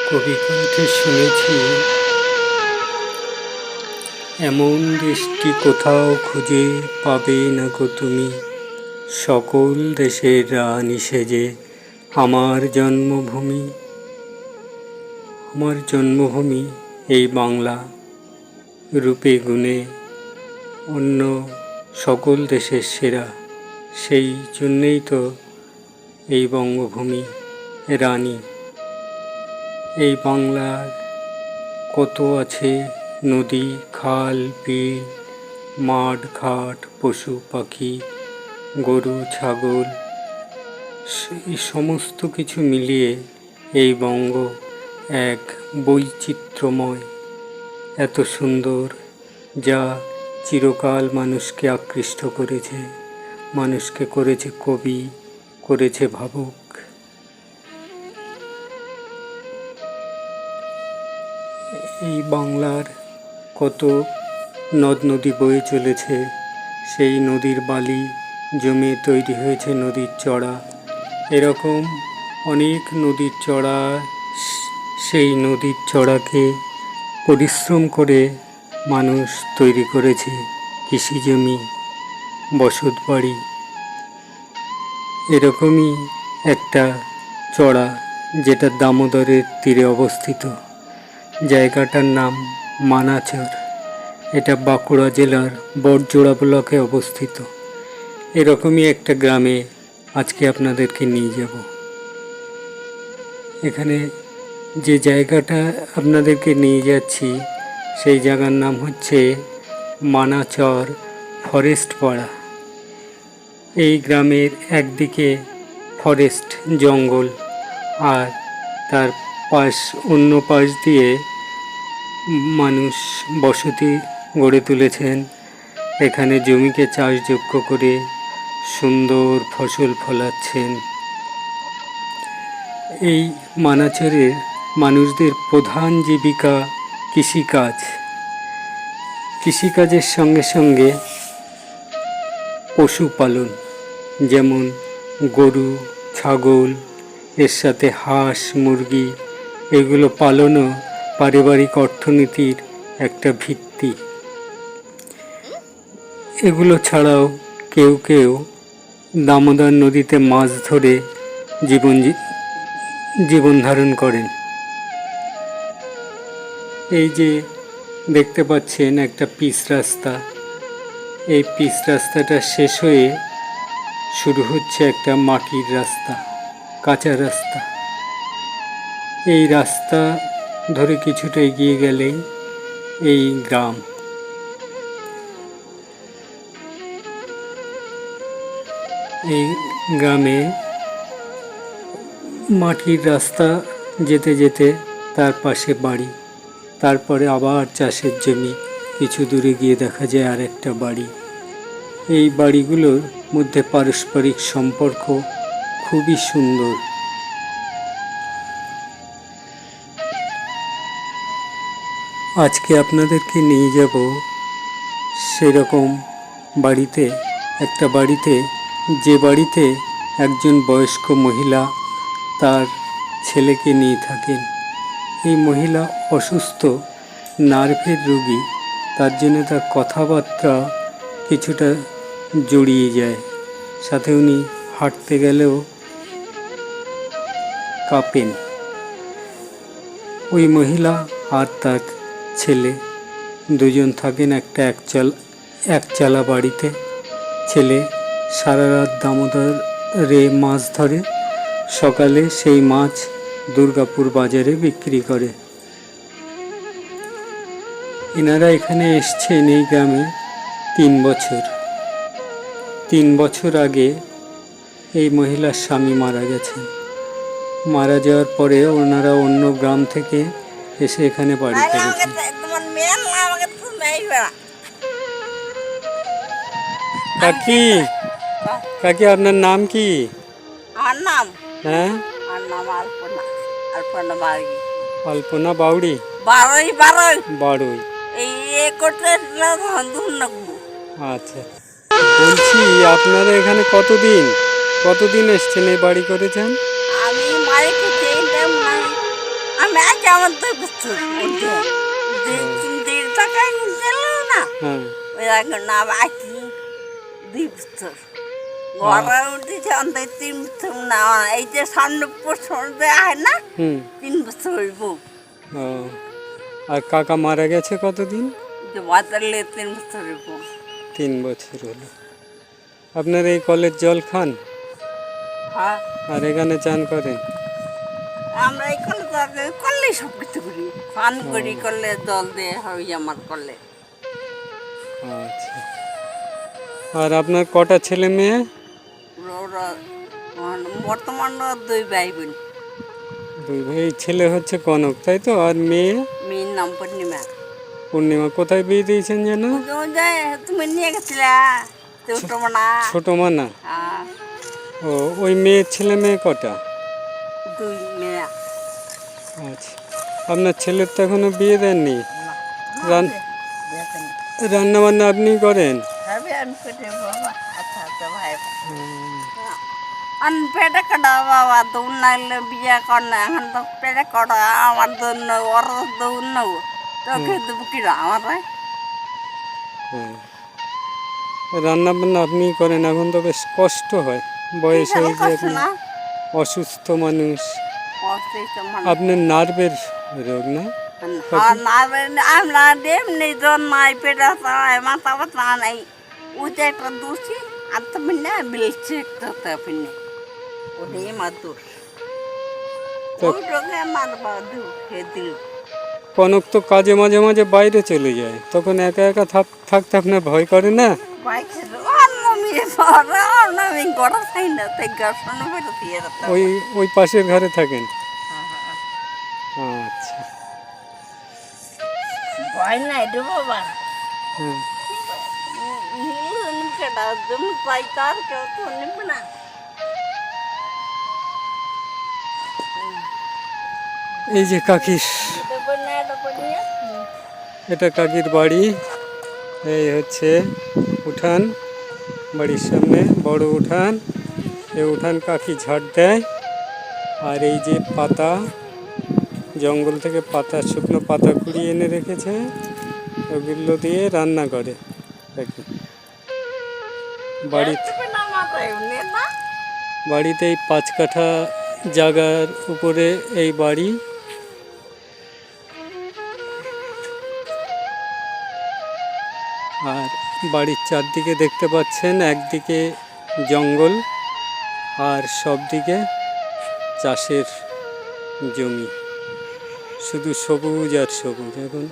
কবিকণ্ঠে শুনেছি, এমন দেশটি কোথাও খুঁজে পাবে না গো তুমি, সকল দেশের রানী সেজে আমার জন্মভূমি। আমার জন্মভূমি এই বাংলা, রূপে গুণে অন্য সকল দেশের সেরা। সেই জন্যেই তো এই বঙ্গভূমি রানী। এই বাংলার কত আছে নদী, খাল, বিল, মাঠ ঘাট, পশু পাখি, গরু ছাগল, এই সমস্ত কিছু মিলিয়ে এই বঙ্গ এক বৈচিত্র্যময়, এত সুন্দর, যা চিরকাল মানুষকে আকৃষ্ট করেছে, মানুষকে করেছে কবি, করেছে ভাবুক। এই বাংলার কত নদ নদী বয়ে চলেছে, সেই নদীর বালি জমে তৈরি হয়েছে নদীর চড়া। এরকম অনেক নদীর চড়া, সেই নদীর চড়াকে পরিশ্রম করে মানুষ তৈরি করেছে কৃষিজমি, বসতবাড়ি। এরকমই একটা চড়া যেটা দামোদরের তীরে অবস্থিত, জায়গাটার নাম মানাচর। এটা বাঁকুড়া জেলার বড়জোড়া ব্লকে অবস্থিত। এরকমই একটা গ্রামে আজকে আপনাদেরকে নিয়ে যাব। এখানে যে জায়গাটা আপনাদেরকে নিয়ে যাচ্ছি, সেই জায়গার নাম হচ্ছে মানাচর ফরেস্ট পাড়া। এই গ্রামের একদিকে ফরেস্ট, জঙ্গল, আর তার অন্য পাশ দিয়ে মানুষ বসতি গড়ে তুলেছেন। এখানে জমিকে চাষযোগ্য করে সুন্দর ফসল ফলাচ্ছেন। এই মানাচরের মানুষদের প্রধান জীবিকা কৃষিকাজ। কৃষিকাজের সঙ্গে সঙ্গে পশুপালন, যেমন গরু, ছাগল, এর সাথে হাঁস, মুরগি, এগুলো পালনও পারিবারিক অর্থনীতির একটা ভিত্তি। এগুলো ছাড়াও কেউ কেউ দামোদর নদীতে মাছ ধরে জীবন ধারণ করেন। এই যে দেখতে পাচ্ছেন একটা পিচ রাস্তা, এই পিচ রাস্তাটা শেষ হয়ে শুরু হচ্ছে একটা মাটির রাস্তা, কাঁচা রাস্তা। এই রাস্তা ধরে কিছুটা এগিয়ে গেলেই এই গ্রাম। এই গ্রামে মাটির রাস্তা যেতে যেতে তার পাশে বাড়ি, তারপরে আবার চাষের জমি, কিছু দূরে গিয়ে দেখা যায় আর একটা বাড়ি। এই বাড়িগুলোর মধ্যে পারস্পরিক সম্পর্ক খুবই সুন্দর। আজকে আপনাদেরকে নিয়ে যাব সেরকম বাড়িতে, একটা বাড়িতে, যে বাড়িতে একজন বয়স্ক মহিলা তার ছেলেকে নিয়ে থাকেন। এই মহিলা অসুস্থ, নার্ভের রোগী, তার জন্য তার কথাবার্তা কিছুটা জড়িয়ে যায়, সাথে উনি হাঁটতে গেলেও কাঁপেন। ওই মহিলা আর তার ছেলে দুজন থাকেন একটা একচালা বাড়িতে। ছেলে সারা রাত দামোদরে মাছ ধরে, সকালে সেই মাছ দুর্গাপুর বাজারে বিক্রি করে। এনারা এখানে এসছেন এই গ্রামে 3 বছর। 3 বছর আগে এই মহিলার স্বামী মারা গেছেন। মারা যাওয়ার পরে ওনারা অন্য গ্রাম থেকে এসে এখানে বাড়ি করেছেন। কাকি, কাকি আপনার নাম কি? আমার নাম, হ্যাঁ, আমার নাম আলপনা, আলপনা বাড়ি, অল্পনা বাউড়ি, বারোই বারোই বাড়ুই। এই করতে ধুন না। আচ্ছা, বলছি আপনারা এখানে কতদিন এসছেন, এই বাড়ি করেছেন? আমি বাড়ি থেকে আমি আগে আমার 2 বছর মধ্যে 2-3 টাকায় নিচ্ছিল না হ্যাঁ ওই আগে না বাকি 2 বছর ঘরে উঠেছে অন্তত 3 বছর না এই যে সামনে বছর হয় না হুম 3 বছর হইব ও আর কাকা মারা গেছে কতদিন? যে বাতালে 3 বছর হইব 3 বছর হলো। আপনার এই কলের জল খান হ্যাঁ আর এখানে চান করেন? আমরা এই কলে করলে সব কিছু করি ফান করি করলে জল দিয়ে হয় আমার করলে আচ্ছা আর আপনার কটা ছেলে মেয়ে? ওরা বর্তমান 2 ভাই বোন 2 ভাই। ছেলে হচ্ছে কনক তাই তো, আর মেয়ে মেয়ের নাম পূর্ণিমা পূর্ণিমা। কোথায় বিয়ে দিয়েছেন যেন? ওই যে তুমি নিয়ে গেছিলা ছোট মানা ছোট মানা। ও ওই মেয়ের ছেলে মেয়ে কটা? 2 মেয়ে আচ্ছা আপনার ছেলের তো এখনো বিয়ে দেননি? রান্না বান্না আপনি করেন? আমি করে বাবা আচ্ছা আচ্ছা ভাই আমি পেটে কাটা বাবা দৌড় নাইলে বিয়ে কর না এখন তো পেটে কাটা আমার দৌড় ওর দৌড় নেব তো খেয়ে দেবো কিনা আমার হ্যাঁ রান্না বান্না আপনি করেন, এখন তো বেশ কষ্ট হয়, বয়স হয়ে গিয়ে না অসুস্থ মানুষ। অসুস্থ মানুষ। আপনার নার্ভের রোগ না? আমরা এমনি জন নাই পেটা চায় মাথা ব্যথা নাই ওইটা একটা দোষী আর তুমি না বিলছে একটা পিনে ওটাই আমার দোষ ওই রোগে আমার বাদু খেয়ে দিল কনক তো কাজে মাঝে মাঝে বাইরে চলে যায়, তখন একা একা থাকতে আপনার ভয় করে না? বাইকে অন্য মেয়ে পড়া অন্য মেয়ে গড়া খাই না তাই গাছানো বেরো দিয়ে ওই ওই পাশের ঘরে থাকেন? আচ্ছা ভয় নাই রে বাবা হ্যাঁ কেটা তুমি পাই তার কেউ তো নিবে না এই যে কাকির, এটা কাকির বাড়ি। এই হচ্ছে উঠান, বাড়ির সামনে বড় উঠান। এই উঠান কাকি ঝাড় দেয়। আর এই যে পাতা, জঙ্গল থেকে পাতা, শুকনো পাতা কুড়িয়ে এনে রেখেছে, ওগুলো দিয়ে রান্না করে কাকি। বাড়িতে এই 5 কাঠা জায়গার উপরে এই বাড়ি। আর বাড়ির চারদিকে দেখতে পাচ্ছেন, একদিকে জঙ্গল আর সব দিকে চাষের জমি, শুধু সবুজ আর সবুজ। এখন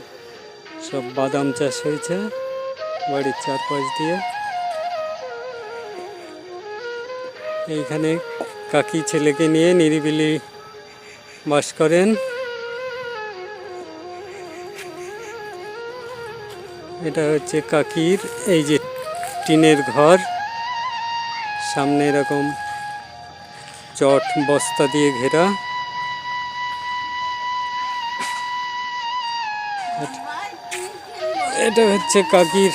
সব বাদাম চাষ হয়েছে বাড়ির চারপাশ দিয়ে। এইখানে কাকি ছেলেকে নিয়ে নিরিবিলি বাস করেন। এটা হচ্ছে কাকির এই যে টিনের ঘর, সামনে এরকম চট বস্তা দিয়ে ঘেরা। এটা হচ্ছে কাকির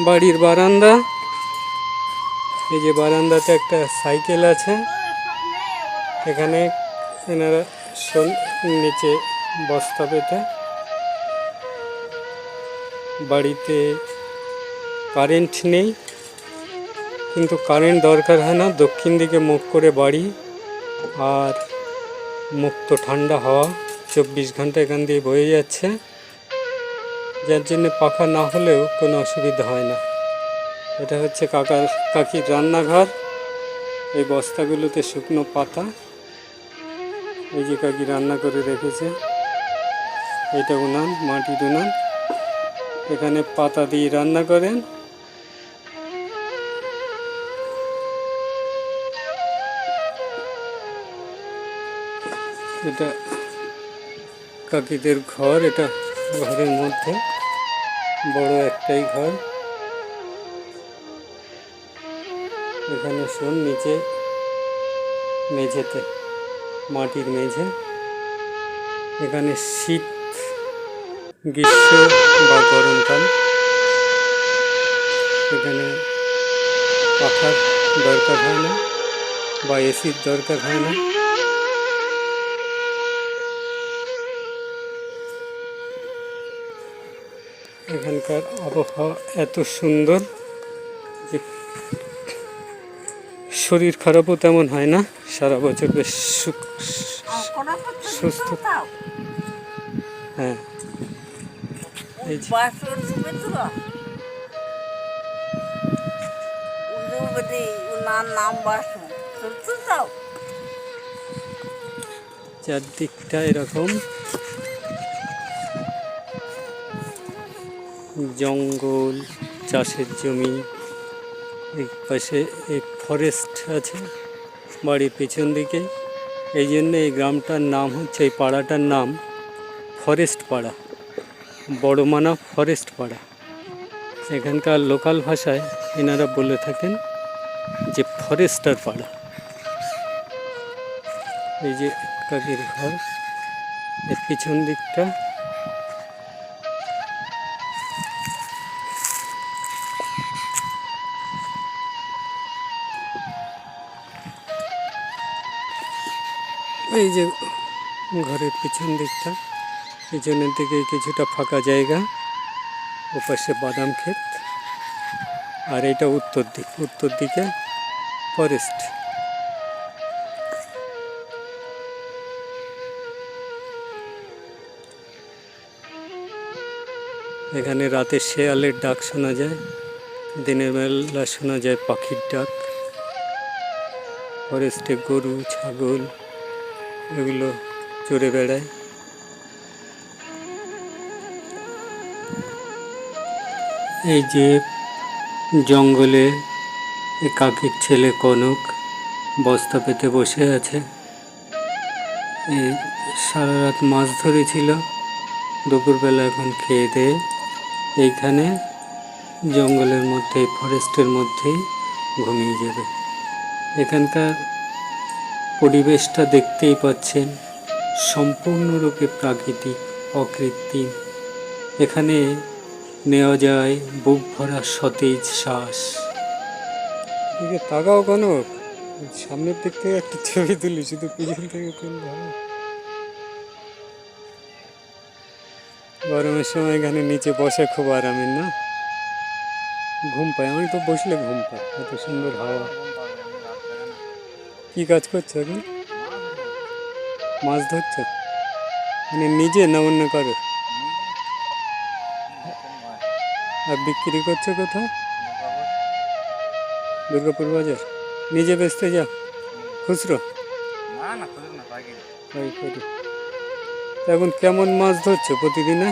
বাড়ির বারান্দা। এই যে বারান্দাতে একটা সাইকেল আছে, এখানে এনারা নিচে বস্তা পেতে। বাড়িতে কারেন্ট নেই, কিন্তু কারেন্ট দরকার হয় না, দক্ষিণ দিকে মুখ করে বাড়ি, আর মুক্ত ঠান্ডা হাওয়া 24 ঘন্টা এখান দিয়ে বয়ে যাচ্ছে, যার জন্য পাখা না হলেও কোনো অসুবিধা হয় না। এটা হচ্ছে কাকির রান্নাঘর। এই বস্তাগুলোতে শুকনো পাতা, এই যে কাকি রান্না করে রেখেছে। এটা উনান, মাটির উনান, এখানে পাতা দিয়ে রান্না করেন। এটা কাকিদের ঘর, এটা ঘরের মধ্যে বড় একটাই ঘর। এখানে শোন নিচে মেঝেতে, মাটির মেঝে। এখানে শীত, গ্রীষ্ম বা গরমকাল, এখানে পাখার দরকার হয় না বা এসির দরকার হয় না। এখানকার আবহাওয়া এত সুন্দর যে শরীর খারাপও তেমন হয় না, সারা বছর বেশ সুস্থ। হ্যাঁ, এই যে বাসর সুমিত্র উনার নাম বাসন শুনতে চাও? চারদিকটা এরকম জঙ্গল, চাষের জমি, এই পাশে এই ফরেস্ট আছে বাড়ির পেছন দিকে। এই জন্য এই গ্রামটার নাম হচ্ছে, এই পাড়াটার নাম ফরেস্ট পাড়া, বড়মানা ফরেস্ট পাড়া। এখানকার লোকাল ভাষায় এনারা বলে থাকেন যে ফরেস্টার পাড়া। এই যে কাকির ঘর, এর পিছন দিকটা এই যে ঘরের পিছন দিকটা, পিছনের দিকে কিছুটা ফাঁকা জায়গা, ওপাশে বাদাম ক্ষেত, আর এটা উত্তর দিকে ফরেস্ট। এখানে রাতে শেয়ালের ডাক শোনা যায়, দিনের বেলা শোনা যায় পাখির ডাক। ফরেস্টে গরু, ছাগল এগুলো চড়ে বেড়ায়। এই যে জঙ্গলে কাকির ছেলে কনক বস্তা পেতে বসে আছে। এই সারা রাত মাছ ধরেছিল, দুপুরবেলা এখন খেয়ে দিয়ে এইখানে জঙ্গলের মধ্যে, ফরেস্টের মধ্যেই ঘুমিয়ে যাবে। এখানকার পরিবেশটা দেখতেই পাচ্ছেন, সম্পূর্ণরূপে প্রাকৃতিক, অকৃত্রিম। এখানে নেওয়া যায় বুক ভরা সতেজ শ্বাস। এদিকে তাকাও কনক, সামনের দিক থেকে একটা ছবি তুলি, শুধু পিছন থেকে তুললে হবে? গরমের সময় এখানে নিচে বসে খুব আরামের না, ঘুম পায়। আমি তো বসলে ঘুম পাই, এত সুন্দর হাওয়া। কি কাজ করছো এখন? মাছ ধরছো? মানে নিজে না অন্য কারো? আর বিক্রি করছো কোথাও? দুর্গাপুর বাজার। নিজে বেচতে যাও? খুচরো? পাইকারি। এখন কেমন মাছ ধরছো প্রতিদিনে?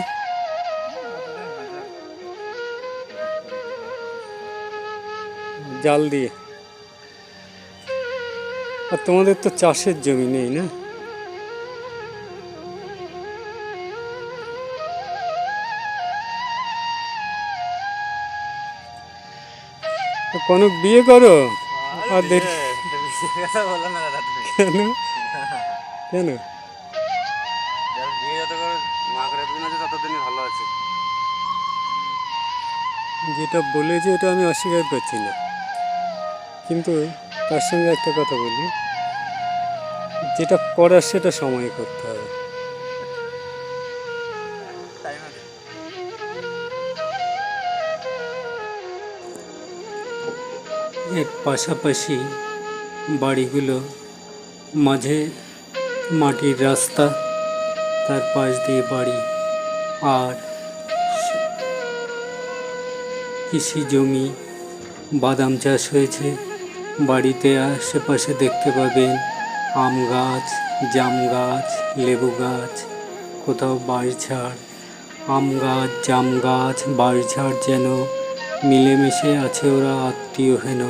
জাল দিয়ে। আর তোমাদের তো চাষের জমি নেই না? কনক বিয়ে করো? আর দেরি কেন? কেন? যেটা বলেছে এটা আমি অস্বীকার করছি না, কিন্তু তার সঙ্গে একটা কথা বলি, যেটা করার সেটা সময় করতে হবে। এর পাশাপাশি বাড়িগুলো, মাঝে মাটির রাস্তা, তার পাশ দিয়ে বাড়ি, আর কৃষি জমি, বাদাম চাষ হয়েছে। বাড়িতে আশেপাশে দেখতে পাবেন আম গাছ, জাম গাছ, লেবু গাছ, কোথাও বাঁশঝাড়। আম গাছ, জাম গাছ, বাঁশঝাড় যেন মিলেমিশে আছে, ওরা আত্মীয় হেন।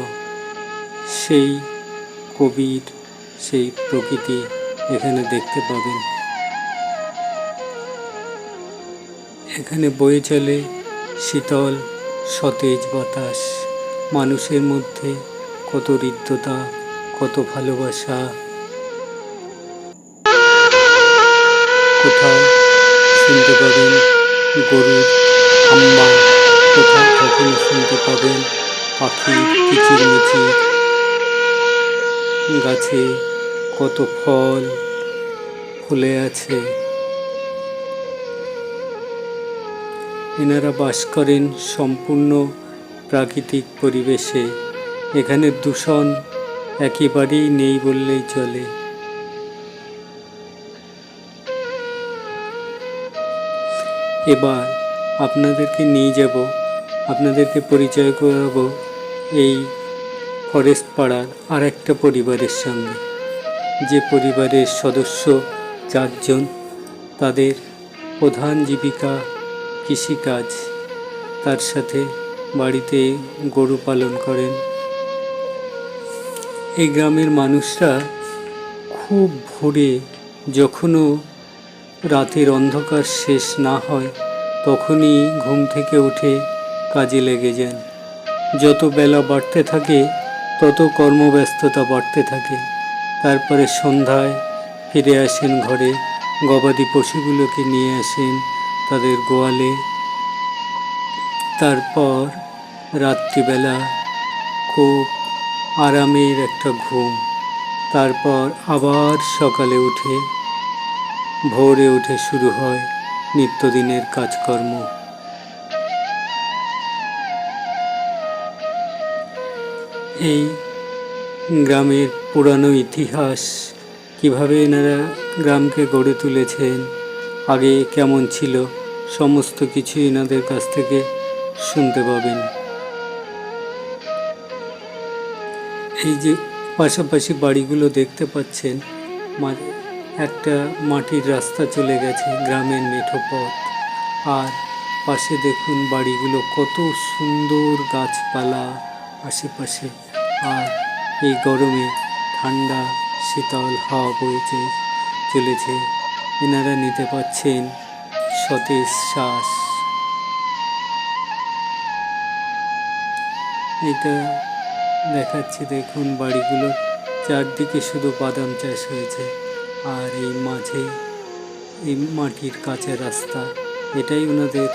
সেই কবির, সেই প্রকৃতি এখানে দেখতে পাবেন। এখানে বয়ে চলে শীতল সতেজ বাতাস। মানুষের মধ্যে কত হৃদ্যতা, কত ভালোবাসা। কোথাও শুনতে পাবেন গরুর হাম্বা, কোথাও কখনো শুনতে পাবেন পাখির কিচিরমিচির। গাছে কত ফল ফুলে আছে। এনারা বাস করেন সম্পূর্ণ প্রাকৃতিক পরিবেশে। এখানে দূষণ একেবারেই নেই বললেই চলে। এবার আপনাদেরকে নিয়ে যাব, আপনাদেরকে পরিচয় করাবো এই ফরেস্ট পাড়ার আর একটা পরিবারের সঙ্গে, যে পরিবারের সদস্য 4 জন। তাদের প্রধান জীবিকা কৃষিকাজ, তার সাথে বাড়িতে গরু পালন করেন। এই গ্রামের মানুষরা খুব ভোরে, যখনও রাতের অন্ধকার শেষ না হয় তখনই ঘুম থেকে উঠে কাজে লেগে যান। যত বেলা বাড়তে থাকে তত কর্মব্যস্ততা বাড়তে থাকে। তারপরে সন্ধ্যায় ফিরে আসেন ঘরে, গবাদি পশুগুলোকে নিয়ে আসেন তাদের গোয়ালে। তারপর রাত্রিবেলা খুব আরামের একটা ঘুম। তারপর আবার সকালে উঠে, ভোরে উঠে শুরু হয় নিত্যদিনের কাজকর্ম। এই গ্রামের পুরানো ইতিহাস, কিভাবে এনারা গ্রামকে গড়ে তুলেছেন, আগে কেমন ছিল, সমস্ত কিছু এনাদের কাছ থেকে শুনতে পাবেন। এই যে পাশাপাশি বাড়িগুলো দেখতে পাচ্ছেন, একটা মাটির রাস্তা চলে গেছে, গ্রামের মেঠো পথ। আর পাশে দেখুন বাড়িগুলো, কত সুন্দর গাছপালা আশেপাশে। আর এই গরমে ঠান্ডা শীতল হাওয়া বইতে চলেছে, এনারা নিতে পাচ্ছেন সতেজ শ্বাস। এটা দেখাচ্ছি, দেখুন বাড়িগুলোর চারদিকে শুধু বাদাম চাষ হয়েছে। আর এই মাঝে এই মাটির কাঁচা রাস্তা, এটাই ওনাদের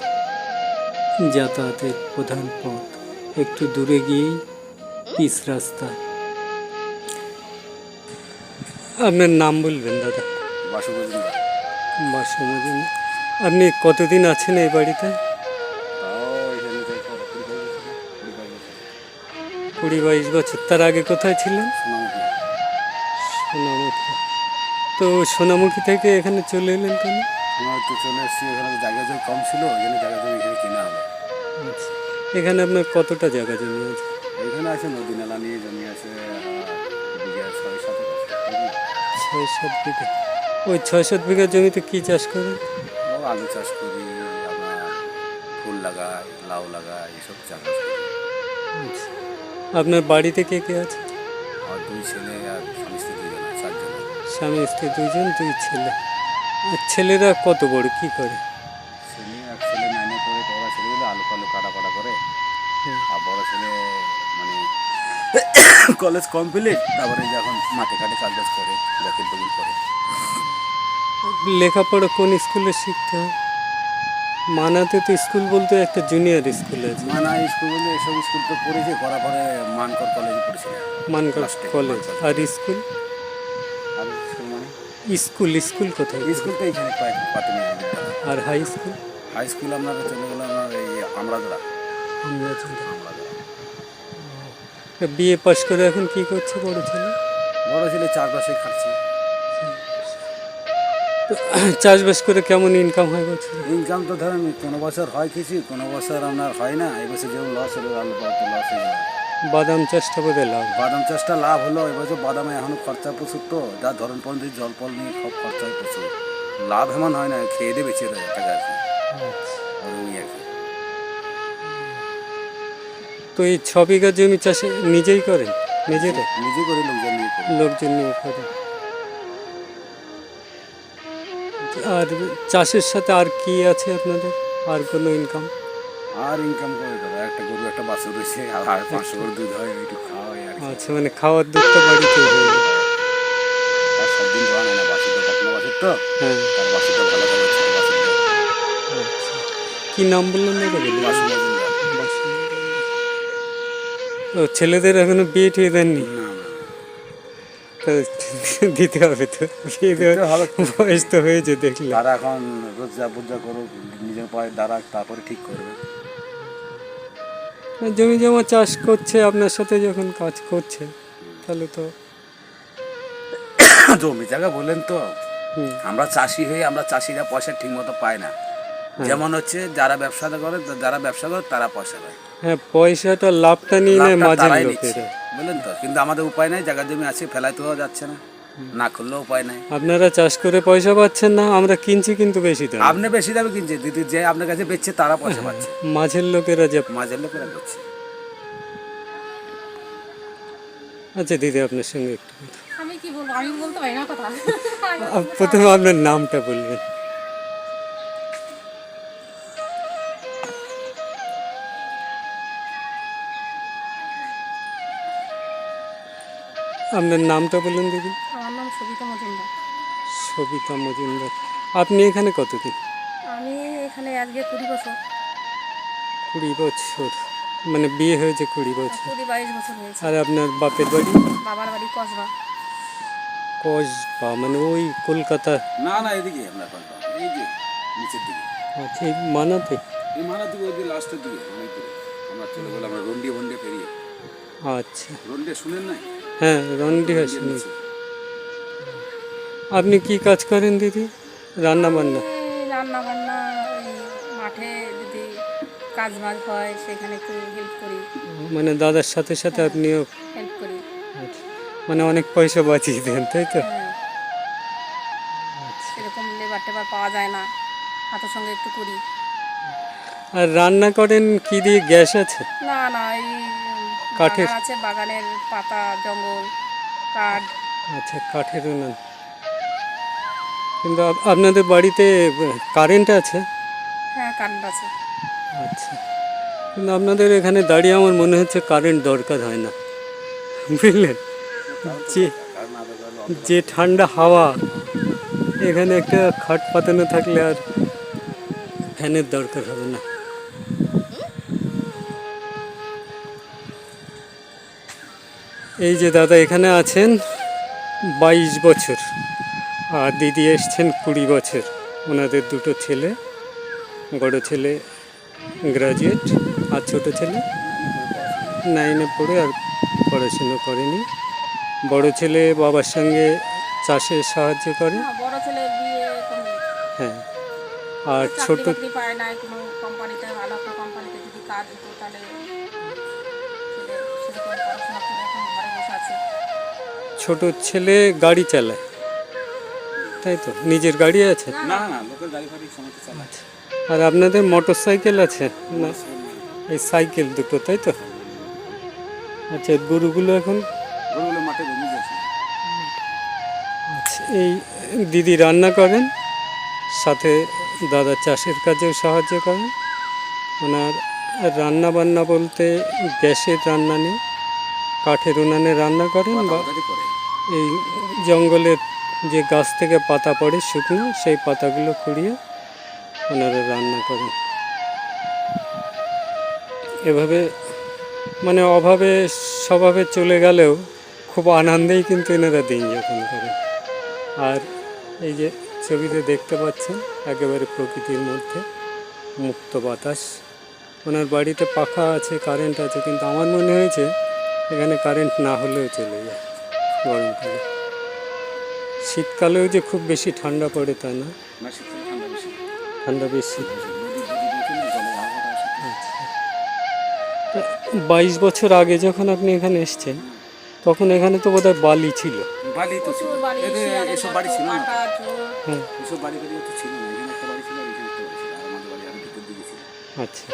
যাতায়াতের প্রধান পথ। একটু দূরে গিয়েই পিচ রাস্তা। আপনার নাম বলবেন দাদা? বাসু মজুমদার। বাসু মজুমদার। আপনি কতদিন আছেন এই বাড়িতে? তাও এখানে তো 20-22 বছর। তার আগে কোথায় ছিলেন? সোনামুখী। সোনামুখী। তো সোনামুখী থেকে এখানে চলে এলেন কেন? সোনামুখী চলে এসেছি, এখানে তো জায়গা জমি কম ছিল, ওই জন্য জায়গা জমি এখানে কেনা হলো। আচ্ছা, এখানে আপনার কতটা জায়গা জমি আছে? এখানে আছে নদী নালা নিয়ে জমি আছে, বিঘা 6-7 6-7 বিঘা। ওই 6-7 বিঘা জমিতে কী চাষ করেন? আলু চাষ করি, আপনার ফুল লাগাই, লাউ লাগাই, এসব চাষ করি। আচ্ছা, আপনার বাড়িতে কে কে আছে? আর 2 ছেলে আর স্বামী স্ত্রী 2 জন, 4 জন। স্বামী স্ত্রী 2 জন, 2 ছেলে। আর ছেলেরা কত বড়, কী করে? এক ছেলে 9-এ পড়ে, বড় ছেলেগুলো আলু ফালু কাটা করে। আর বড় ছেলে মানে কলেজ কমপ্লিট, তারপরে যখন মাঠে ঘাটে কাজ করে, জাকির বগির করে। লেখাপড়া কোন স্কুলে শিখতে হয়? মানাতে তো স্কুল বলতে একটা জুনিয়র স্কুল আছে। মানা স্কুল বলতে এসব স্কুল তো পড়েছে, করার পরে মানকর কলেজে পড়েছিল। মানকর কলেজ। আর স্কুল? আর স্কুল মানে স্কুল কোথায়? স্কুল তো এইখানে প্রাথমিক বিদ্যালয়। আর হাই স্কুল? হাই স্কুল আপনার চলে গেল আপনার এই আমরাজোড়া। বিএ পাস করে এখন কি করছে বড় ছেলে? বড় ছেলে চারপাশে খাটছে। তো চাষবাস করে কেমন ইনকাম হয় বছর? ইনকাম তো ধরেন কোনো বছর হয় কিছু, কোনো বছর আপনার হয় না। এবছর যেমন লস হলো, আলু পাতে লস হয়ে গেল। বাদাম চাষটা বোধহয় লাভ। বাদাম চাষটা লাভ হলো, এবছর বাদামে এখনো খরচা প্রচুর, তো যা ধরন পর্যন্ত জল ফল নিয়ে সব খরচা হয় প্রচুর। লাভ এমন হয় না, খেয়ে দিয়ে বেঁচে দেয় টাকা আর কি। ওরকমই আর কি। তো এই 6 বিঘা জমি চাষে নিজেই করেন? নিজেরা নিজে করে লোকজন নিয়ে করি। লোকজন নিয়ে করেন। আর চাষের সাথে আর কি আছে আপনাদের? আর কোনো ইনকাম? আর ইনকাম করে দাদা, একটা গরু একটা বাছুর রয়েছে, আর 500 করে দুধ হয়, ওইটু খাওয়া হয় আর কি। আচ্ছা, মানে খাওয়ার দুধটা বাড়িতে হয়ে যায়। আর সব দিন খাওয়া হয় না, বাছুরটা কখনো বাছুর তো, হ্যাঁ। তার বাছুরটা ভালো খাবে, ছোটো বাছুরটা। আচ্ছা, কী নাম বললেন দাদা? বাসু মজুমদার। ও, ছেলেদের এখনো বিয়ে ঠিয়ে দেননি? না, তো দিতে হবে তো, বিয়ে দেওয়ার দিতে হবে তো। বয়স তো হয়েছে দেখলে। তারা এখন রোজগার বোজগার করুক, নিজের পায়ে দাঁড়াক, তারপরে ঠিক করবে। জমি জমা চাষ করছে আপনার সাথে যখন কাজ করছে, তাহলে তো জমি জায়গা বললেন তো, হুম, আমরা চাষি হয়ে আমরা চাষিরা পয়সা ঠিক মতো পাই না। যেমন হচ্ছে যারা ব্যবসা করে তারা পয়সা পায়, হ্যাঁ পয়সাটা লাভটা নিয়ে নেয় লাভটা মাঝের তারাই নিচ্ছে, লোকেরা। বললেন তো। কিন্তু আমাদের উপায় নাই, জায়গা জমি আছে, ফেলাইতে হওয়া যাচ্ছে না, না করলেও উপায় নাই। আপনারা চাষ করে পয়সা পাচ্ছেন না, আমরা কিনছি কিন্তু বেশি দাম। আপনি বেশি দামে কিনছে, দিদি যে আপনার কাছে বেচছে তারা পয়সা পাচ্ছে, মাঝের লোকেরা যে। মাঝের লোকেরা করছে। আচ্ছা দিদি, আপনার সঙ্গে একটু কথা। আমি কি বলবো, আমি বলতে পারি না কথা। প্রথমে আপনার নামটা বলবেন। আপনার নামটা বলুন দিদি। আমার নাম সবিতা মজুমদার। সবিতা মজুমদার। আপনি এখানে কতদিন? আমি এখানে আজকে 20 বছর, 20 বছর, মানে বিয়ে হয়েছে 20 বছর। 22 বছর হয়েছে। আর আপনার বাপের বাড়ি? বাবার বাড়ি কসবা। কসবা মানে ওই কলকাতা? না না, এদিকে আমরা করবো, এই যে নিচের দিকে, আচ্ছা, এই মানাতে? এই মানার দিকে, ওই যে লাস্টের দিকে অনেক দূরে আমরা চলে গেলাম, আমরা রন্ডিয়ে বন্ডিয়ে পেরিয়ে। আচ্ছা, রন্ডিয়ে শুনেন নাই? হ্যাঁ রন্ডিহা শুনেছি। আপনি কি কাজ করেন দিদি? রান্না বান্না? রান্না বান্না, ওই মাঠে যদি কাজ বাজ হয় সেখানে একটু হেল্প করি, মানে দাদার সাথে সাথে আপনিও? হেল্প করি। আচ্ছা, মানে অনেক পয়সা বাঁচিয়ে দেন তাই তো? হ্যাঁ, সেরকম লেবার টেবার পাওয়া যায় না, হাতের সঙ্গে একটু করি। আর রান্না করেন কি দিয়ে? গ্যাস আছে? না না, এই কাঠের? বাগান আছে, বাগানের পাতা, জঙ্গল, কাঠ। আচ্ছা, কাঠের উনান। কিন্তু আপনাদের বাড়িতে কারেন্ট আছে? হ্যাঁ, কারেন্ট আছে। আচ্ছা, কিন্তু আপনাদের এখানে দাঁড়িয়ে আমার মনে হচ্ছে কারেন্ট দরকার হয় না, বুঝলেন? যে যে ঠান্ডা হাওয়া, এখানে একটা খাট পাতানো থাকলে আর ফ্যানের দরকার হবে না। এই যে দাদা এখানে আছেন 22 বছর, আর দিদি এসছেন 20 বছর। ওনাদের দুটো ছেলে, বড় ছেলে গ্রাজুয়েট আর ছোট ছেলে 9-এ পড়ে আর পড়াশুনো করেনি। বড় ছেলে বাবার সঙ্গে চাষে সাহায্য করে, না, বড় ছেলের বিয়ে কমপ্লিট। হ্যাঁ। আর চাকরি ছোট, বাকরি পায় না, কোনো কোম্পানিতে, ভালো একটা কোম্পানিতে যদি কাজ হতো তাহলে ছেলে সেরকম পড়াশোনা করে এখন ঘরে বসে আছে। ছোট ছেলে গাড়ি চালায় তাই তো? নিজের গাড়ি আছে? না না, লোকের গাড়ি ফাড়ি সমস্ত চালাচ্ছে। আর আপনাদের মোটর সাইকেল আছে না? এই সাইকেল দুটো তাই তো? আচ্ছা, গরুগুলো এখন? গরুগুলো মাঠে ঘুমিয়ে গেছে। আচ্ছা, এই দিদি রান্না করেন, সাথে দাদা চাষের কাজেও সাহায্য করেন। ওনার রান্না বান্না বলতে গ্যাসের রান্না নেই, কাঠের উনানে রান্না করেন, বা গাড়ি করে এই জঙ্গলের যে গাছ থেকে পাতা পড়ে শুকনো, সেই পাতাগুলো কুড়িয়ে ওনারা রান্না করেন। এভাবে মানে অভাবে স্বভাবে চলে গেলেও খুব আনন্দেই কিন্তু এনারা দিন যাপন করেন। আর এই যে ছবিতে দেখতে পাচ্ছেন একেবারে প্রকৃতির মধ্যে মুক্ত বাতাস। ওনার বাড়িতে পাখা আছে, কারেন্ট আছে, কিন্তু আমার মনে হয়েছে এখানে কারেন্ট না হলেও চলে যায় গরমকালে। শীতকালেও যে খুব বেশি ঠান্ডা পড়ে তা না, না, শীতকালে ঠান্ডা বেশি। ঠান্ডা বেশি। নদী দেখে না, জলের আবহাওয়াটা আসে। আচ্ছা, তা 22 বছর আগে যখন আপনি এখানে এসছেন, তখন এখানে তো বোধহয় বালি ছিল। বালি তো ছিল, প্রচুর বাড়ি, এসব বাড়ি ছিল না, কাটা, ঝোল। হ্যাঁ, এসব বাড়ি বাড়ি তো ছিল না। এখানে একটা বাড়ি ছিল, আর এখানে একটা বাড়ি ছিল, আর আমাদের বাড়ি আরো ভিতর দিকে ছিল। আচ্ছা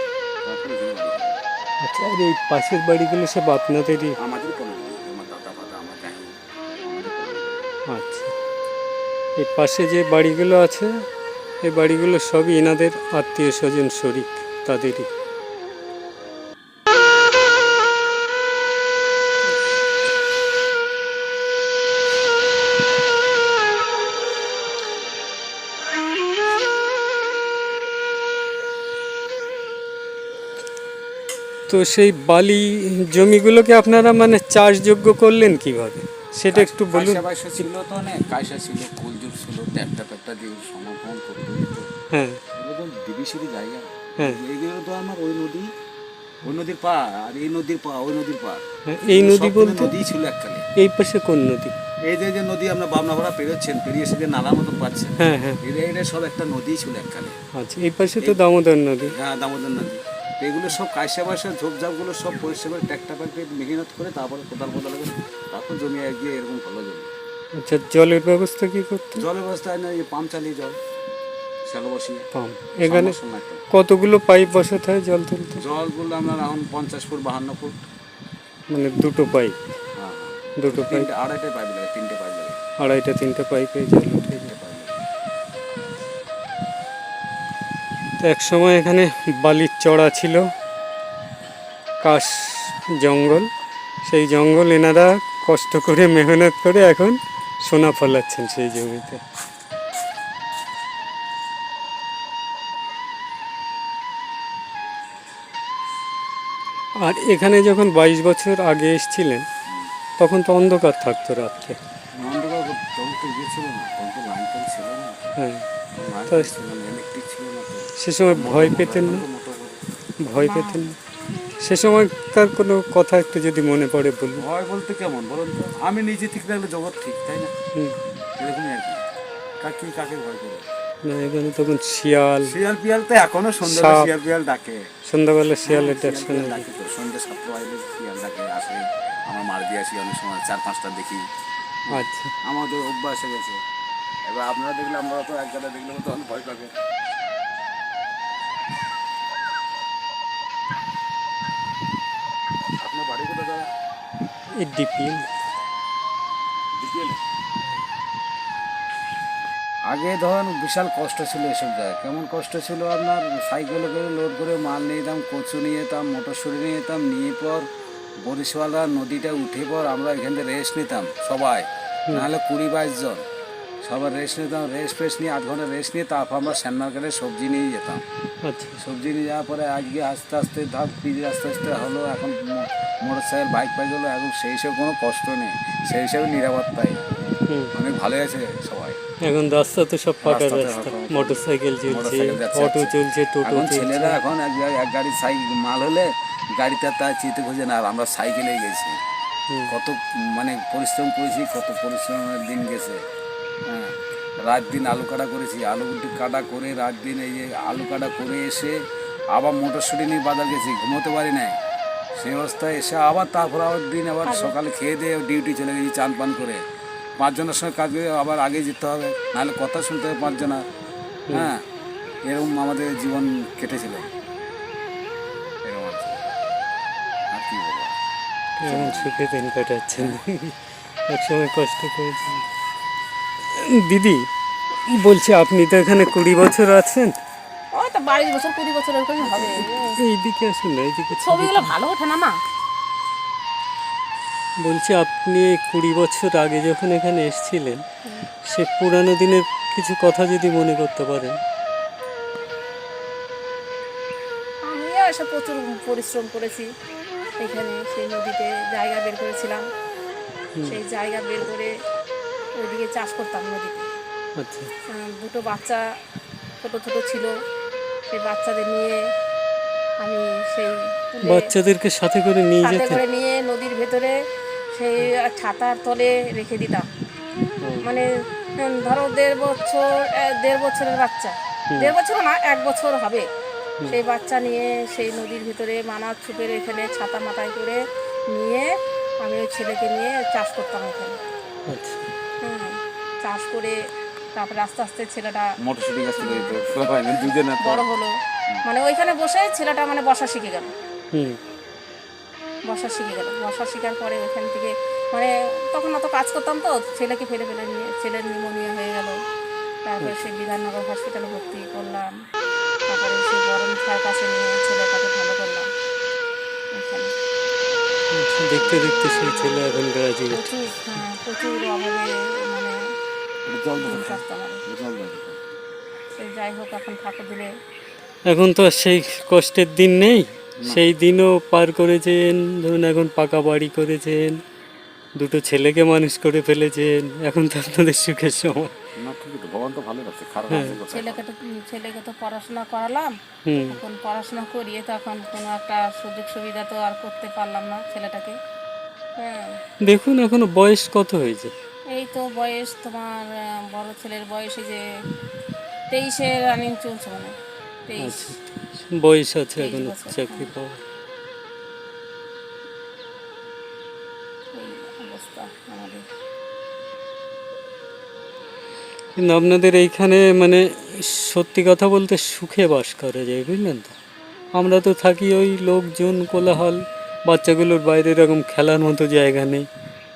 তারপরে এখানে বাড়ি হলো। আচ্ছা। আর এই পাশের বাড়িগুলো সব আপনাদেরই? আমাদের কোনো নেই, আমার দাদা ফাদা, আমার গায়ে আমাদের কোনো নেই। আচ্ছা, এই পাশে যে বাড়িগুলো আছে, এই বাড়িগুলো সবই এনাদের আত্মীয় স্বজন শরিক, তাদেরই। তো সেই বালি জমিগুলোকে আপনারা মানে চাষযোগ্য করলেন কিভাবে? সেটা একটু বলুন। কায়সা বাইসা ছিল তো অনেক, কায়সা ছিল, কুলযুগ ছিল, ট্যাপটা দিয়ে সমর্পণ করতে দিত। হ্যাঁ এগুলো তো দিবিসিরি জায়গা। হ্যাঁ এইগুলো তো আমার ওই নদীর পা, আর এই নদীর পা, ওই নদীর পা। হ্যাঁ, এই নদী সব বলতে নদী ছিল এককালে। এই পাশে কোন নদী? এই যে নদী আমরা বামনাপাড়া পেরোচ্ছেন, পেরিয়ে এসে যে নালার মতো পাচ্ছেন, হ্যাঁ হ্যাঁ এটা সব একটা নদী ছিল এককালে। আচ্ছা, এই পাশে তো দামোদর নদী। হ্যাঁ, দামোদর নদী। তো এগুলো সব কায়সা বাইসা ঝোপঝাপগুলো সব পরিষ্কার করে ট্যাক্টর মেহনত করে তারপরে কোদাল করে তারপর জমি এগিয়ে এরকম ভালো জমি। আচ্ছা, জলের ব্যবস্থা কি করতে? জলের ব্যবস্থায় না, এই পাম্প চালিয়ে জল শ্যালো বসিয়ে পাম্প। এখানে সময় তো কতগুলো পাইপ বসাতে হয় জল তুলতে? জলগুলো আমরা এখন 50 ফুট 52 ফুট। মানে দুটো পাইপ? হ্যাঁ, দুটো পাইপ, আড়াইটা পাইপ লাগে, 3টে পাইপ লাগে, আড়াইটা 3টে পাইপে জল উঠে যায়। 3টে পাইপ লাগে। তো এক সময় এখানে বালির চড়া ছিল, কাশ জঙ্গল। সেই জঙ্গল এনারা কষ্ট করে মেহনত করে এখন সোনা ফলাচ্ছেন সেই জমিতে। আর এখানে যখন 22 বছর আগে এসেছিলেন তখন তো অন্ধকার থাকতো রাত্রে। অন্ধকার জল তো ইয়ে ছিল না, তখন তো লাইন টাইন ছিল না, হ্যাঁ, লাইন তো ছিল না, ইলেকট্রিক ছিল না তো। সে সময় ভয় পেতেন না? ভয় পেতেন না? সে সময়কার কোনো কথা একটু যদি মনে পড়ে বলুন। ভয় বলতে কেমন বলুন তো, আমি নিজে ঠিক রাখলে জগৎ ঠিক, তাই না? হুম। এরকমই আর কি, কাকে ভয় করে? না, এখানে তখন শিয়াল শিয়াল পিয়াল তো এখনো সন্ধ্যা সাপ। শিয়াল পিয়াল ডাকে। সন্ধ্যাবেলা শিয়ালের ডাক শিয়াল শোনা পিয়াল যায়। ডাকে তো, সন্ধ্যে 7টা বাজলে শিয়াল ডাকে, আসে। আমরা মার দিয়ে আসি অনেক সময়, 4-5টা দেখি। আচ্ছা, আমাদের অভ্যাস হয়ে গেছে। এবার আপনারা দেখলে, আমরা তো এক গাদা দেখলে তখন ভয় পাবে। আপনার বাড়ি কোথায় দাদা? এই ডিপিএল। আগে ধরুন বিশাল কষ্ট ছিল এসব জায়গায়। কেমন কষ্ট ছিল, আপনার সাইকেলে করে লোড করে মাল নিয়ে যেতাম, কচু নিয়ে যেতাম, মটরশুঁটি নিয়ে যেতাম, নিয়ে পর বরিশওয়ালা নদীটা উঠে পর আমরা এখান থেকে রেস্ট নিতাম সবাই, নাহলে 20-22 জন সবার রেস্ট নিতাম। রেস্ট নিয়ে 8 ঘন্টা রেস্ট নিয়ে তারপর আমরা শ্যান মার্কেটে সবজি নিয়ে যেতাম। আচ্ছা, সবজি নিয়ে যাওয়ার পরে আজকে আস্তে আস্তে ধাপ পিজ আস্তে আস্তে হলো, এখন মোটর সাইকেল বাইক পাই গেলো, এখন সেই হিসেবে কোনো কষ্ট নেই, সেই হিসেবে নিরাপত্তাই হুম। অনেক ভালো আছে সবাই। এখন রাস্তা তো সব পাকা রাস্তাতে রাস্তা, এখন মোটর সাইকেল চলছে, মোটরসাইকেল যাচ্ছে, অটো চলছে, টোটো এখন চলছে। ছেলেরা এখন এক গাড়ি মাল হলে গাড়িতে তার চিতে খোঁজে না, আর আমরা সাইকেলেই গেছি। হুম। কত মানে পরিশ্রম করেছি, কত পরিশ্রমের দিন গেছে। হ্যাঁ, রাত দিন আলু কাটা করেছি, আলু কাটা করে রাত দিন এই যে আলু কাটা করে এসে আবার মটরশুঁটি নিয়ে বাজার গেছি, ঘুমোতে পারি নাই। সেই অবস্থায় এসে আবার তারপর দিন আবার সকালে খেয়ে দিয়ে ডিউটি চলে গেছি চান পান করে। 5 জনের সঙ্গে কাজ করে আবার আগে যেতে হবে, নাহলে কথা শুনতে হবে 5 জনা। হ্যাঁ, এরকম আমাদের জীবন কেটেছিল। এরকম আছে, আর কি বলবো। এখন সুখে দিন কাটাচ্ছেন, একসময় কষ্ট করেছেন। দিদি বলছি, আপনি তো এখানে 20 বছর আছেন। ওই তো 22 বছর 20 বছর এরকমই হবে। এইদিকে আসুন না, এইদিকে ছবিগুলো ভালো ওঠে না মা। বলছি, আপনি এই 20 বছর আগে যখন এখানে এসেছিলেন, সে পুরানো দিনের কিছু কথা যদি মনে করতে পারেন। আমিও এসে প্রচুর পরিশ্রম করেছি এখানে, সেই নদীতে জায়গা বের করেছিলাম। সেই জায়গা বের করে ওইদিকে চাষ করতাম নদীতে। আচ্ছা, দুটো বাচ্চা ছোট ছোট ছিল, সেই বাচ্চাদের নিয়ে আমি সেই তুলে বাচ্চাদেরকে সাথে করে নিয়ে সাথে যেতেন? করে নিয়ে নদীর ভেতরে সেই ছাতার তলে রেখে দিতাম। মানে ধরো 1.5 বছরের বাচ্চা, 1.5 বছর না, 1 বছর হবে, সেই বাচ্চা নিয়ে সেই নদীর ভিতরে মানার ছুপের এখানে ছাতা মাথায় করে নিয়ে আমি ওই ছেলেকে নিয়ে চাষ করতাম এখানে। আচ্ছা, চাষ করে তারপরে আস্তে আস্তে ছেলেটা মটরশুঁটি গাছ থেকে দুজনে বড় হলো, মানে ওইখানে বসে ছেলেটা মানে বসা শিখে গেল। হুম, বসা শেখার পরে ওইখান থেকে মানে তখন অত কাজ করতাম তো, ছেলেকে ফেলে নিয়ে ছেলের নিউমোনিয়া হয়ে গেল। তারপরে সেই বিধাননগর হসপিটালে ভর্তি করলাম, তারপরে সেই বরণ খার কাছে নিয়ে ছেলেটাকে ভালো করলাম এখানে। দেখতে দেখতে সেই ছেলে এখন গ্রাজুয়েট। প্রচুর অভাবে মানে জল দিন কাটতে হবে। জল সেই যাই হোক, এখন ঠাকুর দিলে এখন তো আর সেই কষ্টের দিন নেই, সেই দিনও পার করেছেন। ধরুন এখন পাকা বাড়ি করেছেন, দুটো ছেলেকে মানুষ করে ফেলেছেন, এখন তো আপনাদের সুখের সময়। না ঠিকই তো, ভগবান তো ভালো রাখছে, খারাপ হ্যাঁ। আছে কোথায়? ছেলেকে তো পড়াশোনা করালাম, হুম। এখন পড়াশোনা করিয়ে তখন কোনো একটা সুযোগ সুবিধা তো আর করতে পারলাম না ছেলেটাকে। হ্যাঁ, দেখুন এখনো বয়স কত হয়েছে? এই তো বয়স তোমার বড় ছেলের বয়সে যে 23-এ রানিং চলছে, মানে 23। আচ্ছা, বয়স আছে 23 এখনো বছর, চাকরি পাওয়া। এই অবস্থা আমাদের। কিন্তু আপনাদের এইখানে মানে সত্যি কথা বলতে সুখে বাস করা যায়, বুঝলেন তো। আমরা তো থাকি ওই লোকজন, কোলাহল, বাচ্চাগুলোর বাইরে এরকম খেলার মতো জায়গা নেই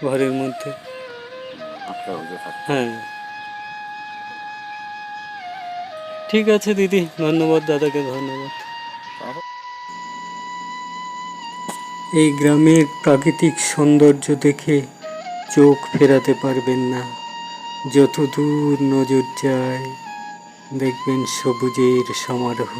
ঘরের মধ্যে। আটকা হয়ে থাকে। হ্যাঁ, ঠিক আছে দিদি, ধন্যবাদ, দাদাকে ধন্যবাদ। এই গ্রামের প্রাকৃতিক সৌন্দর্য দেখে চোখ ফেরাতে পারবেন না। যত দূর নজর যায় দেখবেন সবুজের সমারোহ।